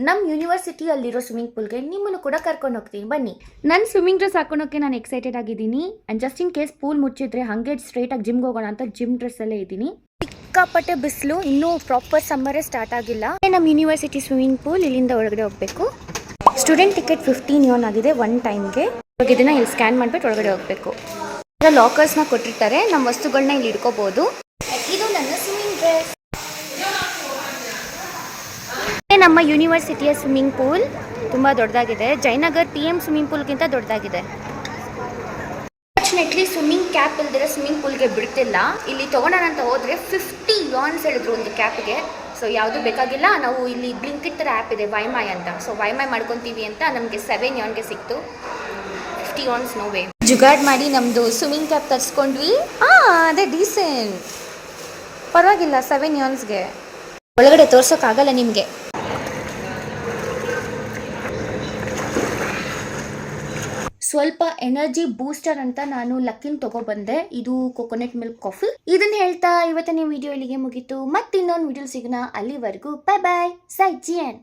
ನಮ್ಮ ಯೂನಿವರ್ಸಿಟಿಯಲ್ಲಿರೋ ಸ್ವಿಮ್ಮಿಂಗ್ ಪೂಲ್ಗೆ ನಿಮ್ಮನ್ನು ಕೂಡ ಕರ್ಕೊಂಡು ಹೋಗ್ತೀನಿ, ಬನ್ನಿ. ನನ್ನ ಸ್ವಿಮ್ಮಿಂಗ್ ಡ್ರೆಸ್ ಹಾಕೊಳೋಕ್ಕೆ ನಾನು ಎಕ್ಸೈಟೆಡ್ ಆಗಿದ್ದೀನಿ. And just in case pool ಮುಚ್ಚಿದ್ರೆ ಹಾಗೆ ಸ್ಟ್ರೇಟಾಗಿ ಜಿಮ್ಗೆ ಹೋಗೋಣ ಅಂತ ಜಿಮ್ ಡ್ರೆಸ್ಸಲ್ಲೇ ಇದ್ದೀನಿ. ಸಿಕ್ಕಾಪಟ್ಟೆ ಬಿಸಿಲು, ಇನ್ನೂ ಪ್ರಾಪರ್ ಸಮ್ಮರೇ ಸ್ಟಾರ್ಟ್ ಆಗಿಲ್ಲ. ನಮ್ಮ ಯೂನಿವರ್ಸಿಟಿ ಸ್ವಿಮ್ಮಿಂಗ್ ಪೂಲ್, ಇಲ್ಲಿಂದ ಒಳಗಡೆ ಹೋಗಬೇಕು. ಸ್ಟೂಡೆಂಟ್ ಟಿಕೆಟ್ 15 ಯುವಾನ್ ಆಗಿದೆ ಒನ್ ಟೈಮ್ಗೆ. ಇವಾಗ ಇದನ್ನು ಇಲ್ಲಿ ಸ್ಕ್ಯಾನ್ ಮಾಡಿಬಿಟ್ಟು ಒಳಗಡೆ ಹೋಗಬೇಕು. ಲಾಕರ್ಸ್ನ ಕೊಟ್ಟಿರ್ತಾರೆ, ನಮ್ಮ ವಸ್ತುಗಳನ್ನ ಇಲ್ಲಿ ಇಟ್ಕೋಬಹುದು. ಇದು ನನ್ನ ಸ್ವಿಮ್ಮಿಂಗ್ ಡ್ರೆಸ್. ನಮ್ಮ ಯೂನಿವರ್ಸಿಟಿಯ ಸ್ವಿಮ್ಮಿಂಗ್ ಪೂಲ್ ತುಂಬ ದೊಡ್ಡದಾಗಿದೆ. ಜಯನಗರ್ TM ಸ್ವಿಮ್ಮಿಂಗ್ ಪೂಲ್ಗಿಂತ ದೊಡ್ಡದಾಗಿದೆ. ಅನ್ಫಾರ್ಚುನೇಟ್ಲಿ ಸ್ವಿಮ್ಮಿಂಗ್ ಕ್ಯಾಪ್ ಇಲ್ದಿರೋ ಸ್ವಿಮ್ಮಿಂಗ್ ಪೂಲ್ಗೆ ಬಿಡ್ತಿಲ್ಲ. ಇಲ್ಲಿ ತೊಗೊಳೋಣ ಅಂತ ಹೋದರೆ 50 ಯುವಾನ್ಸ್ ಹೇಳಿದ್ರು ಒಂದು ಕ್ಯಾಪ್ಗೆ. ಸೊ ಯಾವುದು ಬೇಕಾಗಿಲ್ಲ, ನಾವು ಇಲ್ಲಿ ಬ್ಲಿಂಕಿಟ್ ಥರ ಆ್ಯಪ್ ಇದೆ ವೈಮೈ ಅಂತ. ಸೊ ವೈಮೈ ಮಾಡ್ಕೊತೀವಿ ಅಂತ ನಮಗೆ 7 ಯುವಾನ್ಗೆ ಸಿಕ್ತು. 50 ಯುವಾನ್ಸ್ ನೋವೇ. ಜುಗಾಡ್ ಮಾಡಿ ನಮ್ಮದು ಸ್ವಿಮ್ಮಿಂಗ್ ಕ್ಯಾಪ್ ತರಿಸ್ಕೊಂಡ್ವಿ. ಅದೇ ಡೀಸೆಂಟ್, ಪರವಾಗಿಲ್ಲ 7 ಯುವಾನ್ಸ್ಗೆ. ಒಳಗಡೆ ತೋರ್ಸೋಕ್ಕಾಗಲ್ಲ ನಿಮಗೆ. ಸ್ವಲ್ಪ ಎನರ್ಜಿ ಬೂಸ್ಟರ್ ಅಂತ ನಾನು ಲಕ್ಕಿನ್ ತಗೊಬಂದೆ. ಇದು ಕೊಕೊನಟ್ ಮಿಲ್ಕ್ ಕಾಫಿ. ಇದನ್ನ ಹೇಳ್ತಾ ಇವತ್ತಿನ ವಿಡಿಯೋ ಇಲ್ಲಿಗೆ ಮುಗೀತು. ಮತ್ತೆ ಇನ್ನೊಂದು ವಿಡಿಯೋ ಸಿಗೋಣ. ಅಲ್ಲಿವರೆಗೂ ಬೈ ಬಾಯ್, ಸೈ ಜಿಯನ್.